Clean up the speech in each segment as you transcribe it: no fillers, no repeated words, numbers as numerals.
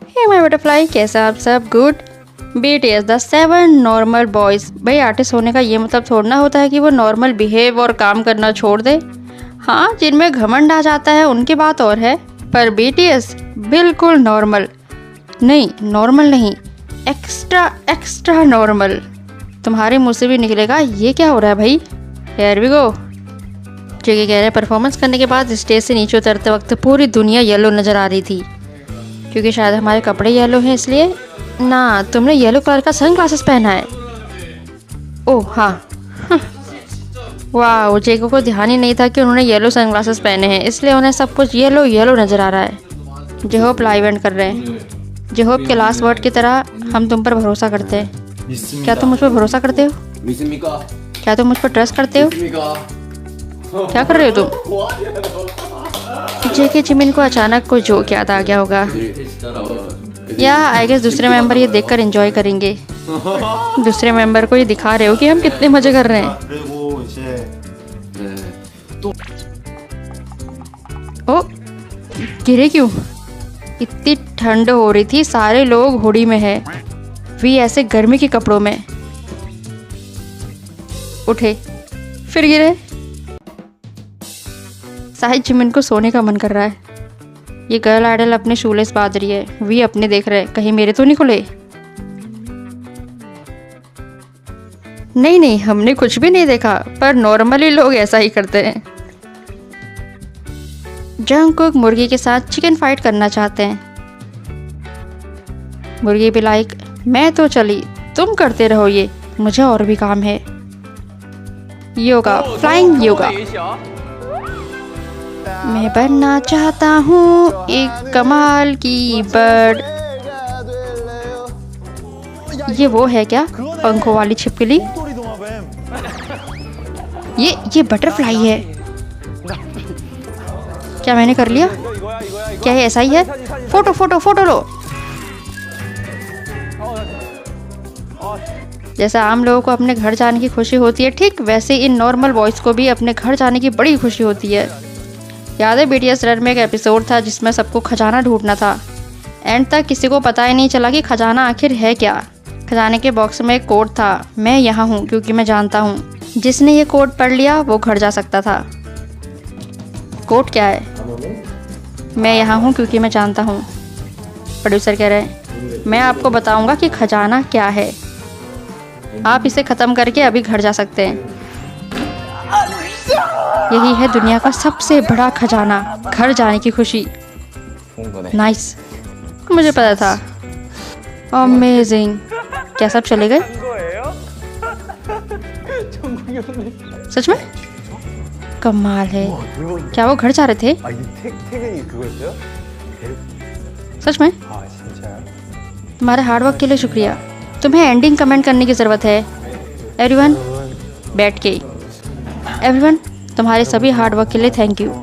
Hey my butterfly, कैसे आप सब? Good. BTS the 7 normal boys. भाई आर्टिस्ट होने का ये मतलब थोड़ा ना होता है कि वो नॉर्मल बिहेव और काम करना छोड़ दे। हाँ, जिनमें घमंड आ जाता है उनकी बात और है, पर BTS बिल्कुल नॉर्मल नहीं, नॉर्मल नहीं, एक्स्ट्रा एक्स्ट्रा नॉर्मल। तुम्हारे मुँह से भी निकलेगा ये क्या हो रहा है भाई। Here we go. जगह कह रहे परफॉर्मेंस करने के बाद स्टेज से नीचे उतरते वक्त पूरी दुनिया येलो नज़र आ रही थी, क्योंकि शायद हमारे कपड़े येलो हैं इसलिए। ना, तुमने येलो कलर का सन ग्लासेस पहना है। ओह हाँ। वाह, जेको को ध्यान ही नहीं था कि उन्होंने येलो सन ग्लासेस पहने हैं, इसलिए उन्हें सब कुछ येलो येलो नज़र आ रहा है। जेहोप लाइव एंड कर रहे हैं। जेहोप के लास्ट वर्ड की तरह हम तुम पर भरोसा करते हैं। क्या तुम मुझ पर भरोसा करते हो? क्या तुम मुझ पर ट्रस्ट करते हो? क्या कर रहे हो तुम? जेके जिमिन को अचानक कोई जोक याद आ गया होगा, या आई गेस दूसरे मेंबर ये देखकर एंजॉय करेंगे। दूसरे मेंबर को ये दिखा रहे हो कि हम कितने मजे कर रहे हैं। ओ, गिरे क्यों? इतनी ठंड हो रही थी, सारे लोग हुडी में है, भी ऐसे गर्मी के कपड़ों में। उठे फिर गिरे। शायद जिमिन को सोने का मन कर रहा है। ये गर्ल आइडल अपने शूलेस बांध रही है, वी अपने देख रहे हैं, कहीं मेरे तो नहीं खुले। नहीं नहीं, हमने कुछ भी नहीं देखा, पर नॉर्मली लोग ऐसा ही करते हैं। जंगकुक मुर्गी के साथ चिकन फाइट करना चाहते हैं। मुर्गी भी लाइक, मैं तो चली, तुम करते रहो ये, मुझे और भी काम है। योगा, फ्लाइंग योगा। मैं बनना चाहता हूँ एक कमाल की बर्ड। ये वो है क्या, पंखों वाली छिपकली? ये बटरफ्लाई है। क्या मैंने कर लिया? क्या ये ऐसा ही है? फोटो फोटो फोटो लो। जैसा आम लोगों को अपने घर जाने की खुशी होती है, ठीक वैसे इन नॉर्मल बॉयज़ को भी अपने घर जाने की बड़ी खुशी होती है। याद है BTS रन में एक एपिसोड था जिसमें सबको खजाना ढूंढना था। एंड तक किसी को पता ही नहीं चला कि खजाना आखिर है क्या। खजाने के बॉक्स में एक कोड था, मैं यहाँ हूँ क्योंकि मैं जानता हूँ। जिसने ये कोड पढ़ लिया वो घर जा सकता था। कोड क्या है? मैं यहाँ हूँ क्योंकि मैं जानता हूँ। प्रोड्यूसर कह रहे हैं, मैं आपको बताऊँगा कि खजाना क्या है, आप इसे ख़त्म करके अभी घर जा सकते हैं। यही है दुनिया का सबसे बड़ा खजाना, घर जाने की खुशी। नाइस, मुझे पता था। अमेजिंग। क्या सब चले गए? सच में? कमाल है। क्या वो घर जा रहे थे? सच में? तुम्हारे हार्डवर्क के लिए शुक्रिया। तुम्हें एंडिंग कमेंट करने की ज़रूरत है। एवरीवन बैठ के। एवरीवन, तुम्हारे सभी हार्डवर्क के लिए थैंक यू।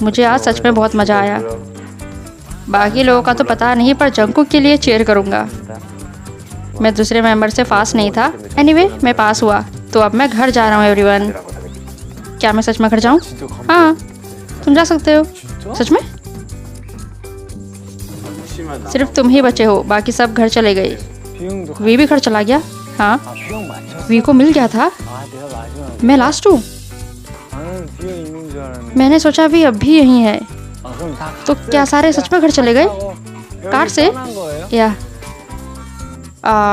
मुझे आज सच में बहुत मज़ा आया। बाकी लोगों का तो पता नहीं, पर जंगकुक के लिए चीयर करूँगा। मैं दूसरे मेंबर से पास नहीं था। एनीवे, मैं पास हुआ, तो अब मैं घर जा रहा हूँ। एवरीवन, क्या मैं सच में घर जाऊँ? हाँ, तुम जा सकते हो। सच में? सिर्फ तुम ही बचे हो, बाकी सब घर चले गए। वी भी घर चला गया? हाँ, वी को मिल गया था। मैं लास्ट हूँ। मैंने सोचा वी अब भी यहीं है। तो क्या सारे सच में घर चले गए? कार से? या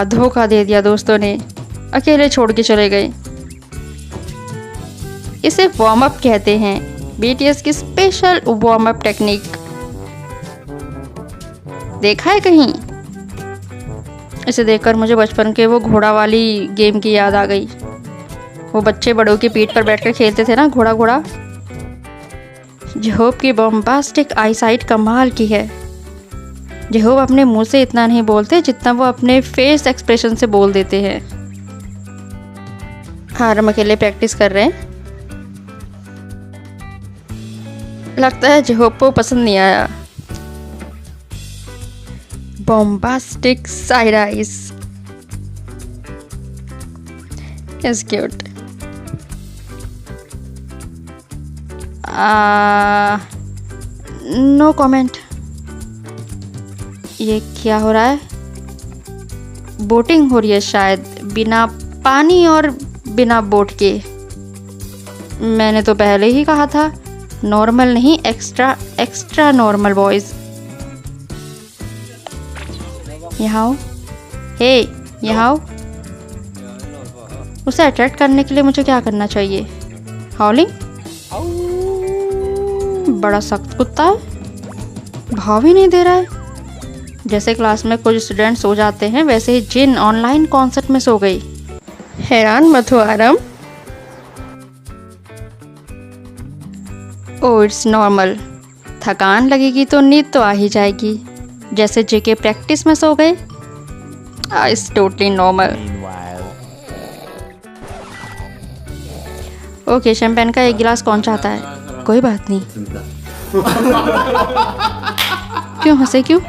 धोखा दे दिया दोस्तों ने, अकेले छोड़ के चले गए। इसे वार्म अप कहते हैं, BTS की स्पेशल वार्म अप टेक्निक। देखा है कहीं? इसे देखकर मुझे बचपन के वो घोड़ा वाली गेम की याद आ गई। वो बच्चे बड़ों की पीठ पर बैठकर खेलते थे ना, घोड़ा घोड़ा। जेहोप की बॉम्बास्टिक आईसाइट कमाल की है। जेहोप अपने मुंह से इतना नहीं बोलते जितना वो अपने फेस एक्सप्रेशन से बोल देते हैं। हाँ, हम अकेले प्रैक्टिस कर रहे हैं। लगता है जेहोप को पसंद नहीं आया। Bombastic side eyes is cute. No comment. ये क्या हो रहा है? बोटिंग हो रही है शायद, बिना पानी और बिना बोट के। मैंने तो पहले ही कहा था नॉर्मल नहीं, एक्स्ट्रा नॉर्मल बॉयज। यहाँ आओ, हे यहाँ आओ। उसे अट्रैक्ट करने के लिए मुझे क्या करना चाहिए? हाउलिंग? बड़ा सख्त कुत्ता है, भाव ही नहीं दे रहा है। जैसे क्लास में कुछ स्टूडेंट सो जाते हैं, वैसे ही जिन ऑनलाइन कॉन्सर्ट में सो गई। हैरान मत हो आरम। Oh it's normal. थकान लगेगी तो नींद तो आ ही जाएगी। जैसे जेके प्रैक्टिस में सो गए। It's totally normal. Okay, champagne का एक गिलास कौन चाहता है? कोई बात नहीं। क्यों हंसे क्यों?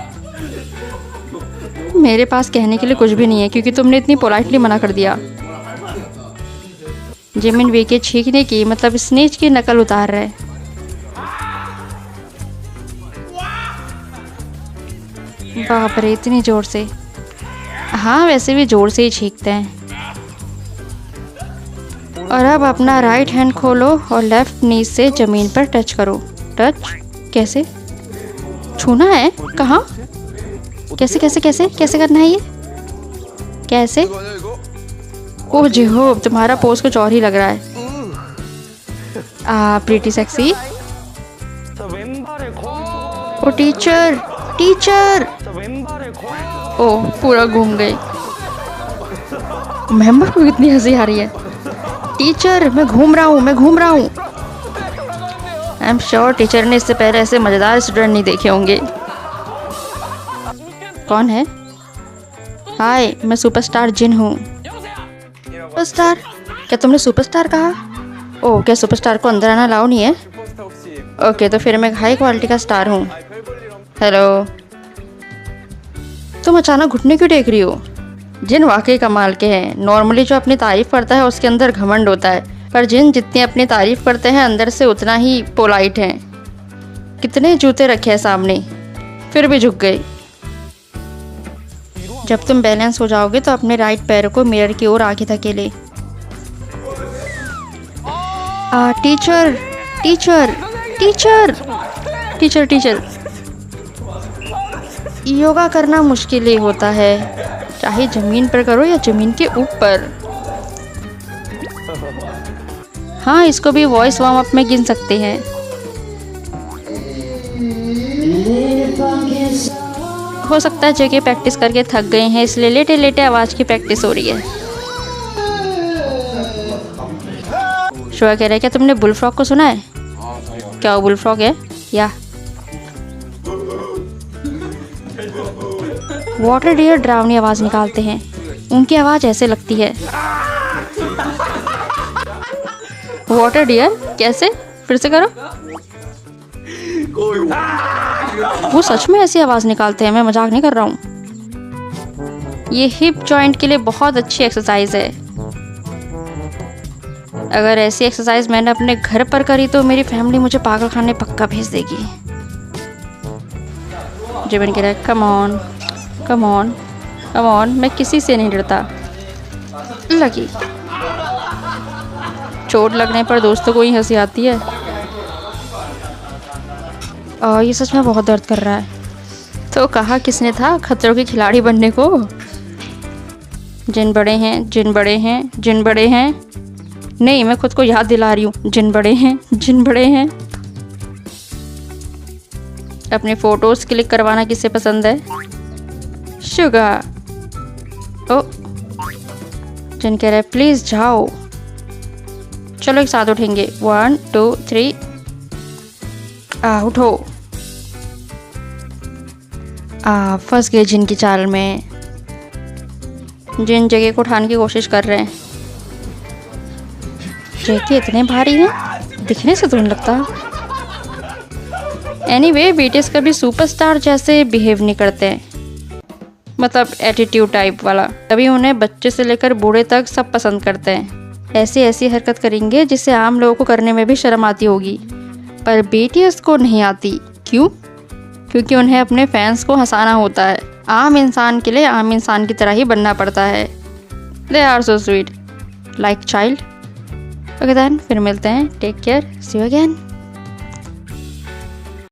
मेरे पास कहने के लिए कुछ भी नहीं है क्योंकि तुमने इतनी पोलाइटली मना कर दिया। जिमिन वे के छींकने की मतलब स्नेच की नकल उतार रहे। बाप रे, इतनी जोर से? हाँ, वैसे भी जोर से ही छींकते हैं। और अब अपना राइट हैंड खोलो और लेफ्ट नी से ज़मीन पर टच करो। टच कैसे? छूना है? कहाँ? कैसे कैसे कैसे कैसे करना है ये? कैसे? ओह जिहो, तुम्हारा पोज कुछ और ही लग रहा है। Pretty sexy. Oh teacher, teacher. ओह, पूरा घूम गई। मेंबर को कितनी हंसी आ रही है। टीचर, मैं घूम रहा हूँ, मैं घूम रहा हूँ। आई एम श्योर टीचर ने इससे पहले ऐसे मज़ेदार स्टूडेंट नहीं देखे होंगे। कौन है? हाय, मैं सुपरस्टार जिन हूँ। सुपरस्टार? क्या तुमने सुपरस्टार कहा? ओह, क्या सुपरस्टार को अंदर आना अलाउ नहीं है? ओके, तो फिर मैं हाई क्वालिटी का स्टार हूँ। हेलो। तुम अचानक घुटने क्यों टेक रही हो? जिन वाकई कमाल के हैं। नॉर्मली जो अपनी तारीफ करता है उसके अंदर घमंड होता है, पर जिन जितनी अपनी तारीफ करते हैं अंदर से उतना ही पोलाइट हैं। कितने जूते रखे हैं सामने, फिर भी झुक गए। जब तुम बैलेंस हो जाओगे तो अपने राइट पैर को मिरर की ओर आगे धकेले। Teacher, teacher, teacher, teacher, teacher. Yoga करना मुश्किल ही होता है, चाहे ज़मीन पर करो या ज़मीन के ऊपर। हाँ, इसको भी वॉइस वार्म अप में गिन सकते हैं। हो सकता है जगह प्रैक्टिस करके थक गए हैं, इसलिए लेटे लेटे आवाज़ की प्रैक्टिस हो रही है। शोआ कह रहा है क्या तुमने बुलफ्रॉग को सुना है? क्या वो बुलफ्रॉग है? या वाटर डियर डरावनी आवाज़ निकालते हैं। उनकी आवाज़ ऐसे लगती है। वाटर डियर कैसे? फिर से करो। वो सच में ऐसी आवाज़ निकालते हैं, मैं मजाक नहीं कर रहा हूँ। ये हिप जॉइंट के लिए बहुत अच्छी एक्सरसाइज है। अगर ऐसी एक्सरसाइज मैंने अपने घर पर करी तो मेरी फैमिली मुझे पागल खाने पक्का भेज देगी। जिमिन कह रहा है come on, come on, come on. मैं किसी से नहीं डरता। लगी चोट लगने पर दोस्तों को ही हंसी आती है। ये सच में बहुत दर्द कर रहा है। तो कहा किसने था खतरों के खिलाड़ी बनने को? जिन बड़े हैं, जिन बड़े हैं, जिन बड़े हैं। नहीं, मैं खुद को याद दिला रही हूँ, जिन बड़े हैं, जिन बड़े हैं। अपने फोटोज क्लिक करवाना किसे पसंद है? शुगर। ओ, जिन कह रहे हैं प्लीज जाओ। चलो एक साथ उठेंगे। 1 2 3। उठो। फंस गए जिन की चाल में। जिन जगह को उठाने की कोशिश कर रहे हैं। जगह इतने भारी हैं, दिखने से तो नहीं लगता। एनीवे, बीटीएस कभी सुपरस्टार जैसे बिहेव नहीं करते, मतलब एटीट्यूड टाइप वाला। तभी उन्हें बच्चे से लेकर बूढ़े तक सब पसंद करते हैं। ऐसी ऐसी हरकत करेंगे जिसे आम लोगों को करने में भी शर्म आती होगी, पर बीटीएस को नहीं आती। क्यों? क्योंकि उन्हें अपने फैंस को हंसाना होता है। आम इंसान के लिए आम इंसान की तरह ही बनना पड़ता है। They are so sweet like child. Okay then, फिर मिलते हैं। Take care, see you again.